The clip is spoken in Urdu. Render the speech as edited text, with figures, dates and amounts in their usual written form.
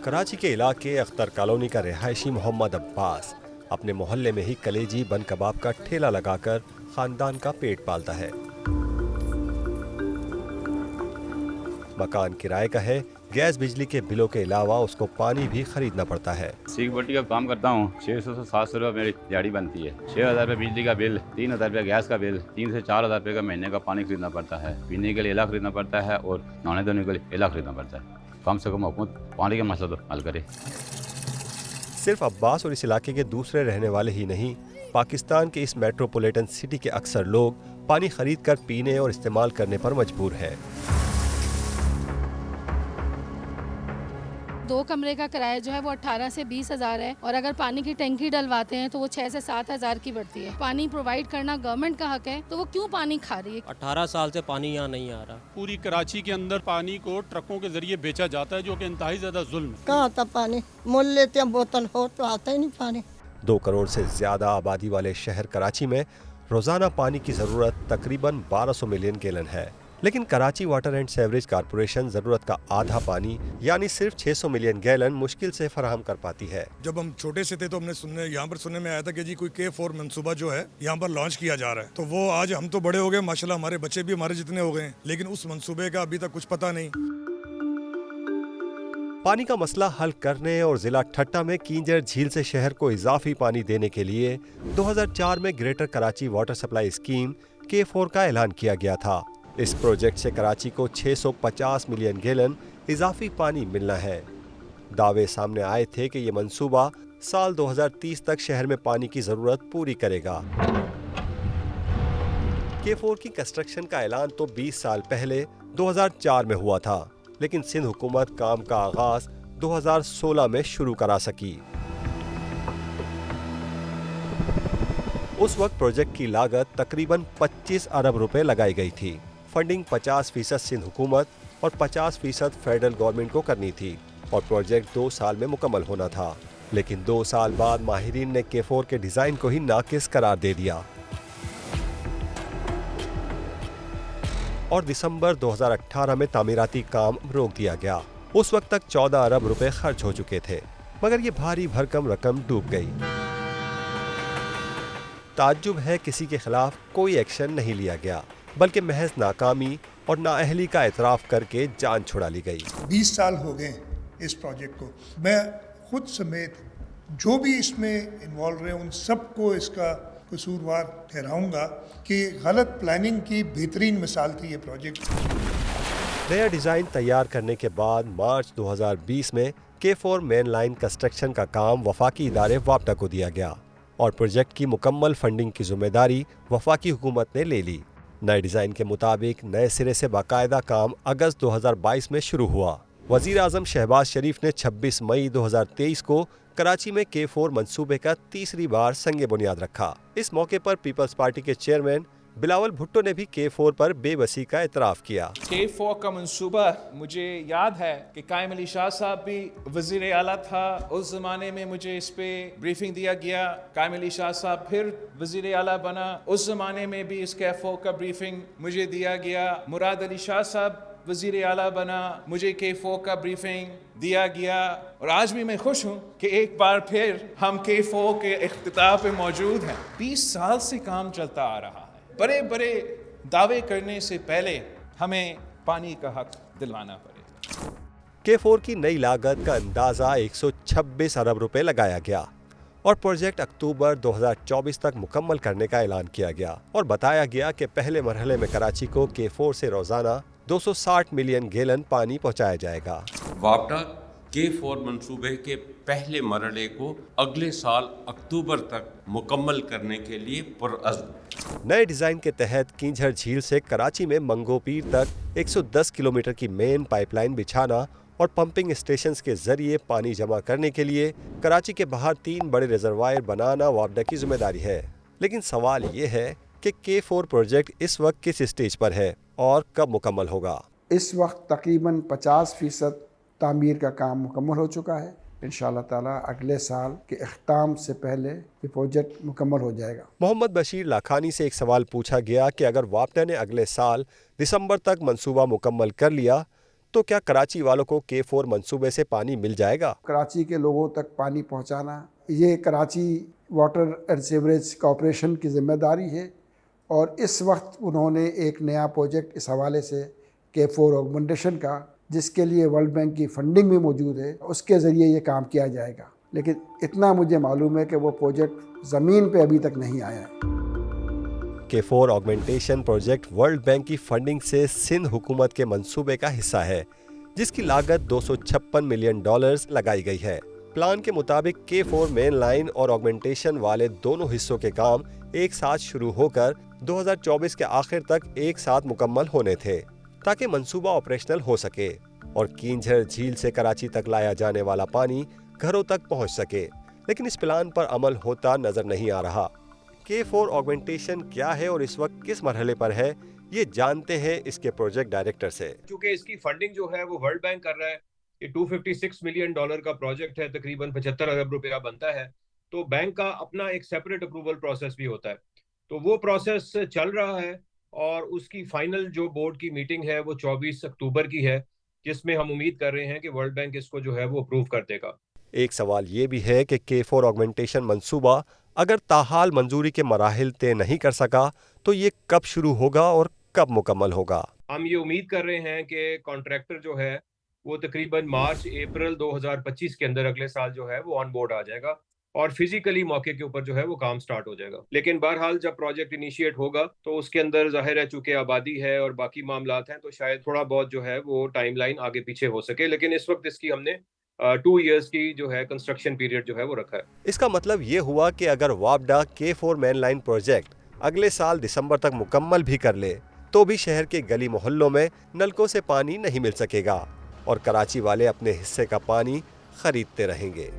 کراچی کے علاقے اختر کالونی کا رہائشی محمد عباس اپنے محلے میں ہی کلیجی بن کباب کا ٹھیلا لگا کر خاندان کا پیٹ پالتا ہے۔ مکان کرائے کا ہے، گیس بجلی کے بلوں کے علاوہ اس کو پانی بھی خریدنا پڑتا ہے۔ سیکھ بٹی کا کام کرتا ہوں، 600 سے 700 روپے میری دیہڑی بنتی ہے۔ 6000 روپے بجلی کا بل، 3000 روپے گیس کا بل، 3 سے 4000 روپے کا مہینے کا پانی خریدنا پڑتا ہے۔ پینے کے لیے الگ خریدنا پڑتا ہے اور نہانے دھونے کے لیے الگ خریدنا پڑتا ہے۔ کم سے کم حکومت پانی کا مسئلہ تو حل کرے۔ صرف عباس اور اس علاقے کے دوسرے رہنے والے ہی نہیں، پاکستان کے اس میٹروپولیٹن سٹی کے اکثر لوگ پانی خرید کر پینے اور استعمال کرنے پر مجبور ہیں۔ 2 کمرے کا کرایہ جو ہے وہ 18 سے 20 ہزار ہے، اور اگر پانی کی ٹینکی ڈلواتے ہیں تو وہ 6 سے 7 ہزار کی پڑتی ہے۔ پانی پرووائڈ کرنا گورنمنٹ کا حق ہے، تو وہ کیوں پانی کھا رہی ہے؟ 18 سال سے پانی یہاں نہیں آ رہا۔ پوری کراچی کے اندر پانی کو ٹرکوں کے ذریعے بیچا جاتا ہے، جو کہ انتہائی زیادہ ظلم ہے۔ کہاں آتا پانی؟ مول لیتے ہیں بوتل، ہو تو آتا ہی نہیں پانی۔ 2 کروڑ سے زیادہ آبادی والے شہر کراچی میں روزانہ پانی کی ضرورت تقریباً 1200 ملین گیلن ہے، لیکن Karachi water and sewerage corporation ضرورت کا آدھا پانی یعنی صرف 600 ملین گیلن مشکل سے فراہم کر پاتی ہے۔ جب ہم چھوٹے سے تھے تو ہم نے یہاں پر سننے میں آیا تھا کہ جی کوئی K4 منصوبہ جو ہے یہاں پر لانچ کیا جا رہا ہے، تو وہ آج ہم تو بڑے ہو گئے، ماشاءاللہ ہمارے بچے بھی ہمارے جتنے ہو گئے ہیں، لیکن اس منصوبے کا ابھی تک کچھ پتہ نہیں۔ پانی کا مسئلہ حل کرنے اور ضلع ٹھٹہ میں کینجر جھیل سے شہر کو اضافی پانی دینے کے لیے 2004 میں greater Karachi water supply scheme K4 کا اعلان کیا گیا تھا۔ اس پروجیکٹ سے کراچی کو 650 ملین گیلن اضافی پانی ملنا ہے۔ دعوے سامنے آئے تھے کہ یہ منصوبہ سال 2030 تک شہر میں پانی کی ضرورت پوری کرے گا۔ K4 کی کنسٹرکشن کا اعلان تو 20 سال پہلے 2004 میں ہوا تھا، لیکن سندھ حکومت کام کا آغاز 2016 میں شروع کرا سکی۔ اس وقت پروجیکٹ کی لاگت تقریباً 25 ارب روپے لگائی گئی تھی۔ فنڈنگ 50% سندھ حکومت اور 50% فیڈرل گورنمنٹ کو کرنی تھی، اور پروجیکٹ 2 سال میں مکمل ہونا تھا، لیکن 2 سال بعد ماہرین نے K4 کے ڈیزائن کو ہی ناقص قرار دے دیا، اور دسمبر 2018 میں تعمیراتی کام روک دیا گیا۔ اس وقت تک 14 ارب روپے خرچ ہو چکے تھے، مگر یہ بھاری بھرکم رقم ڈوب گئی۔ تعجب ہے کسی کے خلاف کوئی ایکشن نہیں لیا گیا، بلکہ محض ناکامی اور نااہلی کا اعتراف کر کے جان چھڑا لی گئی۔ 20 سال ہو گئے اس پروجیکٹ کو، میں خود سمیت جو بھی اس میں انوالو رہے ان سب کو اس کا قصوروار ٹھہراؤں گا کہ غلط پلاننگ کی بہترین مثال تھی یہ پروجیکٹ۔ نیا ڈیزائن تیار کرنے کے بعد مارچ 2020 میں K4 مین لائن کنسٹرکشن کا کام وفاقی ادارے وابٹا کو دیا گیا، اور پروجیکٹ کی مکمل فنڈنگ کی ذمہ داری وفاقی حکومت نے لے لی۔ نئے ڈیزائن کے مطابق نئے سرے سے باقاعدہ کام اگست 2022 میں شروع ہوا۔ وزیر اعظم شہباز شریف نے 26 مئی 2023 کو کراچی میں K4 منصوبے کا تیسری بار سنگ بنیاد رکھا۔ اس موقع پر پیپلز پارٹی کے چیئرمین بلاول بھٹو نے بھی K4 پر بے بسی کا اعتراف کیا۔ K4 کا منصوبہ مجھے یاد ہے کہ قائم علی شاہ صاحب بھی وزیر اعلیٰ تھا، اس زمانے میں مجھے اس پہ بریفنگ دیا گیا۔ قائم علی شاہ صاحب پھر وزیر اعلیٰ بنا، اس زمانے میں بھی اس K4 کا بریفنگ مجھے دیا گیا۔ مراد علی شاہ صاحب وزیر اعلیٰ بنا، مجھے K4 کا بریفنگ دیا گیا، اور آج بھی میں خوش ہوں کہ ایک بار پھر ہم K4 کے اختتام پہ موجود ہیں۔ 20 سال سے کام چلتا آ رہا ہے، بڑے بڑے دعوے کرنے سے پہلے ہمیں پانی کا حق دلوانا پڑے گا۔ K4 کی نئی لاگت کا اندازہ 126 ارب روپے لگایا گیا، اور پروجیکٹ اکتوبر 2024 تک مکمل کرنے کا اعلان کیا گیا، اور بتایا گیا کہ پہلے مرحلے میں کراچی کو K4 سے روزانہ 260 ملین گیلن پانی پہنچایا جائے گا۔ وابٹا K4 منصوبے کے پہلے مرحلے کو اگلے سال اکتوبر تک مکمل کرنے کے لیے پرعزم۔ نئے ڈیزائن کے تحت کینجھر جھیل سے کراچی میں منگو پیر تک 110 کلومیٹر کی مین پائپ لائن بچھانا اور پمپنگ اسٹیشنز کے ذریعے پانی جمع کرنے کے لیے کراچی کے باہر 3 بڑے ریزروائر بنانا وابڈا کی ذمہ داری ہے۔ لیکن سوال یہ ہے کہ K4 پروجیکٹ اس وقت کس اسٹیج پر ہے اور کب مکمل ہوگا؟ اس وقت تقریباً 50% تعمیر کا کام مکمل ہو چکا ہے۔ انشاءاللہ تعالیٰ اگلے سال کے اختتام سے پہلے یہ پروجیکٹ مکمل ہو جائے گا۔ محمد بشیر لاکھانی سے ایک سوال پوچھا گیا کہ اگر وابٹا نے اگلے سال دسمبر تک منصوبہ مکمل کر لیا تو کیا کراچی والوں کو K4 منصوبے سے پانی مل جائے گا؟ کراچی کے لوگوں تک پانی پہنچانا یہ Karachi water and sewerage corporation کی ذمہ داری ہے، اور اس وقت انہوں نے ایک نیا پروجیکٹ اس حوالے سے K4 آگمنٹیشن کا، جس کے لیے ورلڈ بینک کی فنڈنگ بھی موجود ہے، اس کے ذریعے یہ کام کیا جائے گا. لیکن اتنا مجھے معلوم ہے کہ وہ پروجیکٹ زمین پہ ابھی تک نہیں آیا ہے. K4 augmentation project world bank کی فنڈنگ سے سندھ حکومت کے منصوبے کا حصہ ہے، جس کی لاگت $256 ملین لگائی گئی ہے. پلان کے مطابق K4 مین لائن اور آگمنٹیشن والے دونوں حصوں کے کام ایک ساتھ شروع ہو کر 2024 کے آخر تک ایک ساتھ مکمل ہونے تھے، تاکہ منصوبہ آپریشنل ہو سکے اور کینجھر جھیل سے کراچی تک لایا جانے والا پانی گھروں تک پہنچ سکے. لیکن اس پلان پر عمل ہوتا نظر نہیں آ رہا. K4 آگمنٹیشن کیا ہے اور اس وقت کس مرحلے پر ہے، یہ جانتے ہیں اس کے پروجیکٹ ڈائریکٹر سے. چونکہ اس کی فنڈنگ جو ہے وہ ورلڈ بینک کر رہا ہے، یہ $256 ملین کا پروجیکٹ ہے، تقریباً 75 ارب روپیہ بنتا ہے، تو بینک کا اپنا ایک سیپریٹ اپروول پروسیس بھی ہوتا ہے. تو وہ پروسیس چل رہا ہے اور اس کی فائنل جو بورڈ کی میٹنگ ہے وہ 24 اکتوبر کی ہے، جس میں ہم امید کر رہے ہیں کہ ورلڈ بینک اس کو جو ہے وہ اپروو کر دے گا. ایک سوال یہ بھی ہے کہ K4 آگمنٹیشن منصوبہ اگر تاحال منظوری کے مراحل طے نہیں کر سکا تو یہ کب شروع ہوگا اور کب مکمل ہوگا؟ ہم یہ امید کر رہے ہیں کہ کانٹریکٹر جو ہے وہ تقریباً مارچ اپریل 2025 کے اندر اگلے سال جو ہے وہ آن بورڈ آ جائے گا اور فزیکلی موقع کے اوپر جو ہے وہ کام سٹارٹ ہو جائے گا. لیکن بہرحال جب پروجیکٹ انیشیٹ ہوگا تو اس کے اندر ظاہر ہے چونکہ آبادی ہے اور باقی معاملات ہیں تو شاید تھوڑا بہت جو ہے وہ ٹائم لائن آگے پیچھے ہو سکے، لیکن اس وقت اس کی ہم نے 2 ایئرز کی جو ہے کنسٹرکشن پیریڈ جو ہے وہ رکھا ہے. اس کا مطلب یہ ہوا کہ اگر وابڈا K4 مین لائن پروجیکٹ اگلے سال دسمبر تک مکمل بھی کر لے تو بھی شہر کے گلی محلوں میں نلکوں سے پانی نہیں مل سکے گا اور کراچی والے اپنے حصے کا پانی خریدتے رہیں گے.